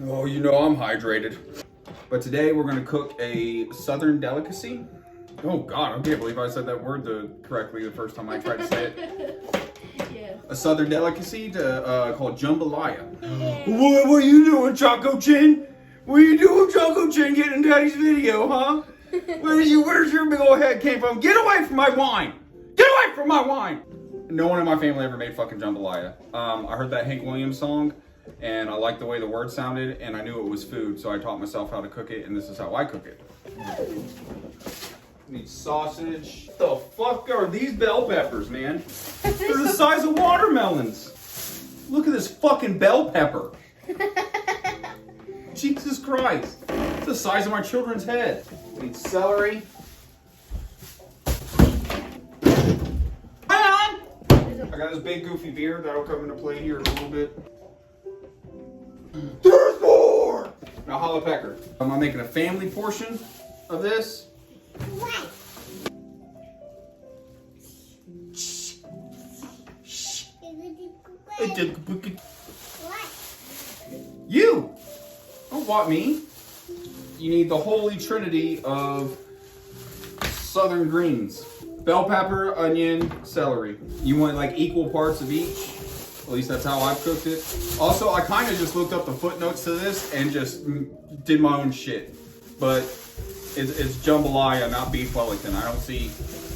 Oh, you know I'm hydrated. But today we're gonna cook a southern delicacy. Oh God, I can't believe I said that word correctly the first time I tried to say it. Yeah. A southern delicacy called jambalaya. Yeah. What are you doing, Choco Chin? What are you doing, Choco Chin, getting in Daddy's video, huh? Where's your big old head came from? Get away from my wine! Get away from my wine! No one in my family ever made fucking jambalaya. I heard that Hank Williams song, and I liked the way the word sounded, and I knew it was food, so I taught myself how to cook it, and this is how I cook it. Need sausage. What the fuck are these bell peppers, man? They're the size of watermelons. Look at this fucking bell pepper. Jesus Christ. It's the size of my children's head. Need celery. Hang on! I got this big goofy beard that'll come into play here in a little bit. There's more! Now jalapeno. I'm making a family portion of this. What? What? You! Don't want me. You need the holy trinity of southern greens. Bell pepper, onion, celery. You want like equal parts of each. At least that's how I've cooked it. Also, I kind of just looked up the footnotes to this and just did my own shit. But it's jambalaya, not beef Wellington. I don't see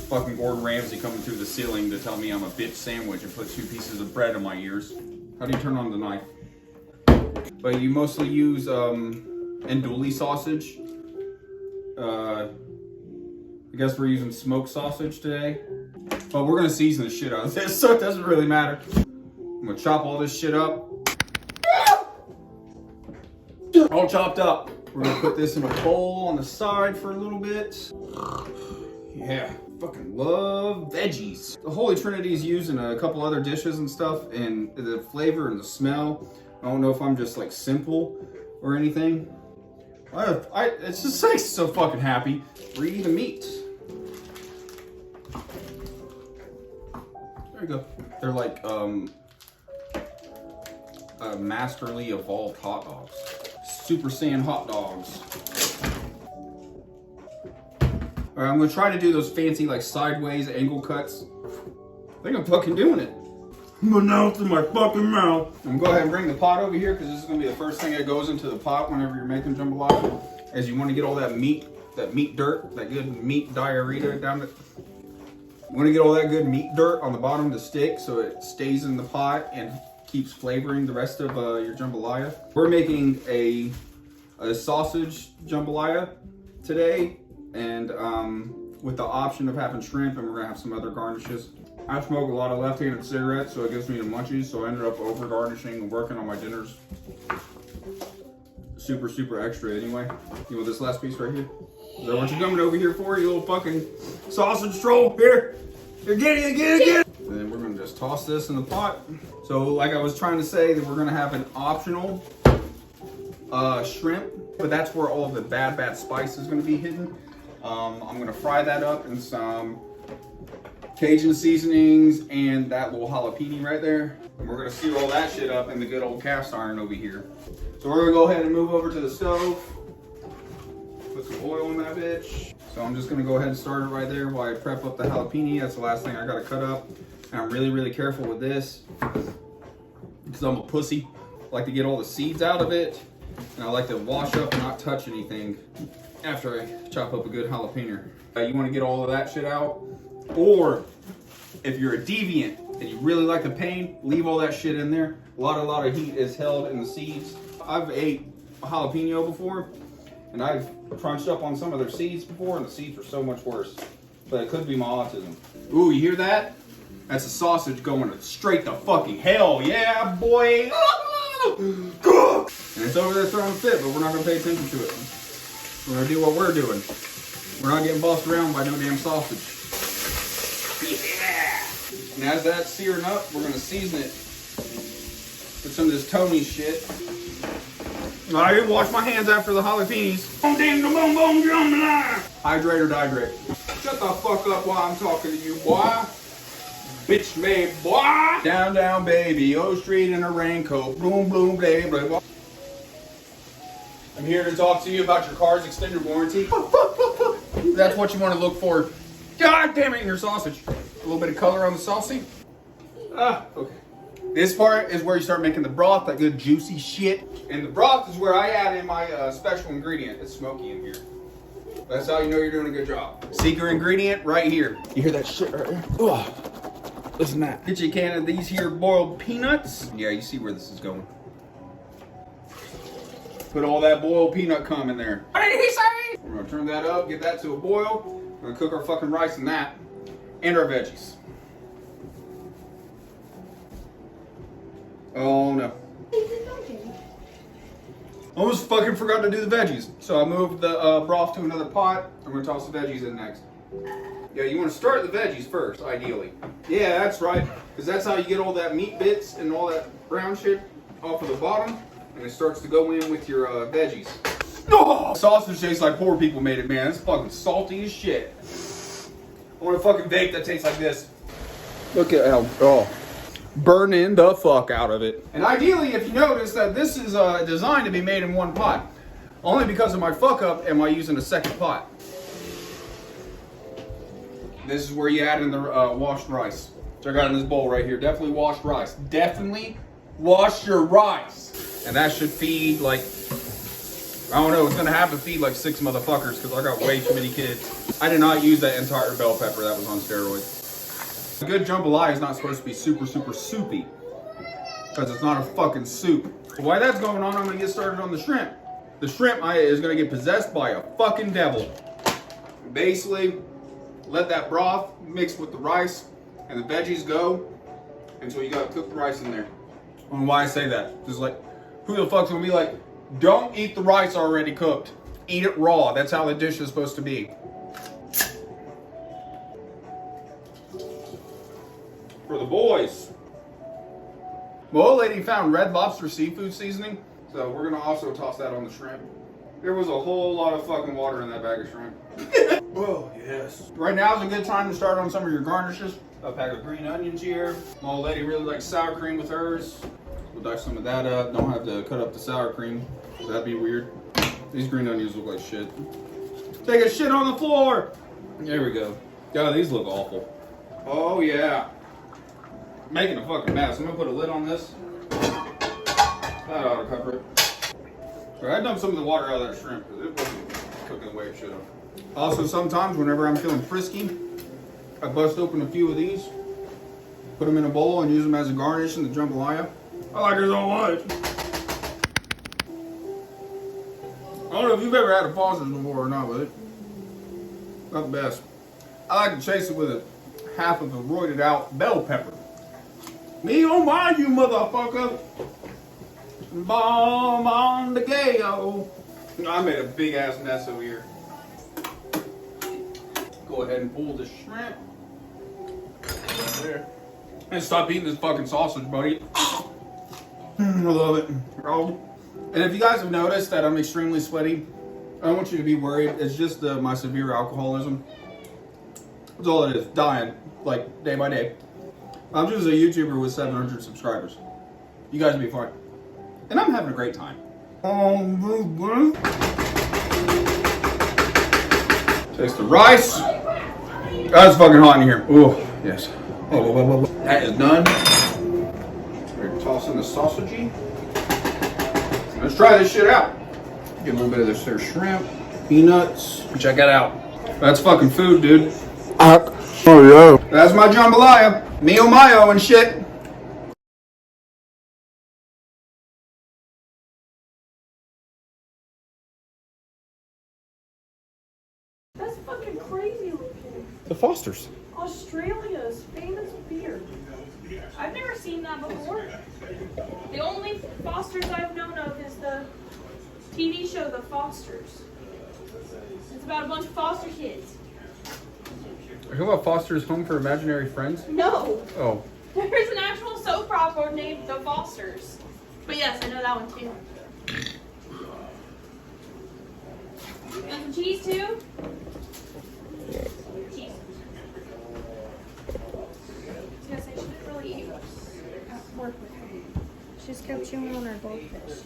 fucking Gordon Ramsay coming through the ceiling to tell me I'm a bitch sandwich and put 2 pieces of bread in my ears. How do you turn on the knife? But you mostly use andouille sausage. I guess we're using smoked sausage today. But we're gonna season the shit out of this, so it doesn't really matter. I'm gonna chop all this shit up. All chopped up. We're gonna put this in a bowl on the side for a little bit. Yeah, fucking love veggies. The Holy Trinity is used in a couple other dishes and stuff, and the flavor and the smell. I don't know if I'm just like simple or anything. It's just like so fucking happy. We're eating the meat. There you go. They're like masterly evolved hot dogs. Super Saiyan hot dogs. Alright, I'm gonna try to do those fancy like sideways angle cuts. I think I'm fucking doing it. My mouth in my fucking mouth. I'm gonna go ahead and bring the pot over here because this is gonna be the first thing that goes into the pot whenever you're making jambalaya. As you want to get all that meat dirt, that good meat diarrhea down there. You want to get all that good meat dirt on the bottom of the stick so it stays in the pot and keeps flavoring the rest of your jambalaya. We're making a sausage jambalaya today, and with the option of having shrimp, and we're gonna have some other garnishes. I smoke a lot of left-handed cigarettes, so it gives me the munchies, so I ended up over garnishing and working on my dinners. Super, super extra anyway. You want this last piece right here? Is that what you're coming over here for, you little fucking sausage troll? Here, get it. And then we're gonna just toss this in the pot. So like I was trying to say, that we're gonna have an optional shrimp, but that's where all of the bad spice is gonna be hidden. I'm gonna fry that up in some Cajun seasonings and that little jalapeno right there. And we're gonna sear all that shit up in the good old cast iron over here. So we're gonna go ahead and move over to the stove. Put some oil in that bitch. So I'm just gonna go ahead and start it right there while I prep up the jalapeno. That's the last thing I gotta cut up. And I'm really, really careful with this because I'm a pussy. I like to get all the seeds out of it. And I like to wash up and not touch anything after I chop up a good jalapeno. You wanna get all of that shit out. Or if you're a deviant and you really like the pain, leave all that shit in there. A lot of heat is held in the seeds. I've ate a jalapeno before, and I've crunched up on some of their seeds before, and the seeds are so much worse. But it could be my autism. Ooh, you hear that? That's a sausage going straight to fucking hell. Yeah, boy. And it's over there throwing a fit, but we're not gonna pay attention to it. We're gonna do what we're doing. We're not getting bossed around by no damn sausage. Yeah. And as that's searing up, we're gonna season it with some of this Tony shit. I didn't wash my hands after the jalapenos. Hydrate or dihydrate. Shut the fuck up while I'm talking to you, boy. Bitch made boy. Down, baby. O Street in a raincoat. Bloom, bloom, blah, blah, blah. I'm here to talk to you about your car's extended warranty. That's what you want to look for. God damn it, in your sausage. A little bit of color on the saucy. Okay. This part is where you start making the broth, that good juicy shit. And the broth is where I add in my special ingredient. It's smoky in here. That's how you know you're doing a good job. Secret ingredient right here. You hear that shit right here? Ugh. Listen to that. Get you a can of these here boiled peanuts. Yeah, you see where this is going. Put all that boiled peanut cum in there. What did he say? We're gonna turn that up, get that to a boil. We're gonna cook our fucking rice in that. And our veggies. Oh no. Almost fucking forgot to do the veggies. So I moved the broth to another pot. I'm gonna toss the veggies in next. Yeah, you wanna start the veggies first, ideally. Yeah, that's right. Because that's how you get all that meat bits and all that brown shit off of the bottom. And it starts to go in with your veggies. Oh, sausage tastes like poor people made it, man. It's fucking salty as shit. I want a fucking bake that tastes like this. Look at how, burning the fuck out of it. And ideally, if you notice that this is designed to be made in one pot. Only because of my fuck up am I using a second pot. This is where you add in the washed rice. So I got in this bowl right here. Definitely washed rice. Definitely wash your rice. And that should feed like, I don't know, it's gonna have to feed like 6 motherfuckers because I got way too many kids. I did not use that entire bell pepper, that was on steroids. A good jambalaya is not supposed to be super soupy because it's not a fucking soup. But while that's going on, I'm gonna get started on the shrimp. The shrimp is gonna get possessed by a fucking devil. Basically, let that broth mix with the rice and the veggies go until you gotta cook the rice in there. I don't know why I say that. Just like, who the fuck's gonna be like, don't eat the rice already cooked. Eat it raw. That's how the dish is supposed to be. For the boys. My old lady found Red Lobster seafood seasoning, so we're gonna also toss that on the shrimp. There was a whole lot of fucking water in that bag of shrimp. Oh, yes. Right now is a good time to start on some of your garnishes. A pack of green onions here. My old lady really likes sour cream with hers. We'll dice some of that up. Don't have to cut up the sour cream. That'd be weird. These green onions look like shit. Take a shit on the floor! There we go. God, these look awful. Oh, yeah. Making a fucking mess. I'm gonna put a lid on this. That ought to cover it. Right, I dumped some of the water out of that shrimp because it wasn't cooking the way it should have. Also, sometimes whenever I'm feeling frisky, I bust open a few of these, put them in a bowl, and use them as a garnish in the jambalaya. I like it so much. I don't know if you've ever had a Foster's before or not, but it's not the best. I like to chase it with a half of a roided out bell pepper. Me oh my, you motherfucker. Bomb on the gayo. I made a big ass mess over here. Go ahead and pull the shrimp. Right there. And stop eating this fucking sausage, buddy. I love it. And if you guys have noticed that I'm extremely sweaty, I don't want you to be worried. It's just my severe alcoholism. That's all it is. Dying, like, day by day. I'm just a YouTuber with 700 subscribers. You guys will be fine. And I'm having a great time. Taste the rice. That's fucking hot in here. Ooh, yes. Oh, that is done. We're tossing the sausagey. Let's try this shit out. Get a little bit of this there shrimp, peanuts. Check that out. That's fucking food, dude. Oh yeah. That's my jambalaya. Mio mayo and shit. That's fucking crazy looking. The Fosters. Australia's famous beer. I've never seen that before. The only Fosters I've known of is the TV show The Fosters. It's about a bunch of foster kids. Are you talking about Foster's Home for Imaginary Friends? No. Oh. There's an actual soap opera named The Fosters. But yes, I know that one too. You want some cheese too? Cheese. I was gonna say, she didn't really eat work with her. She just kept chewing on her goldfish.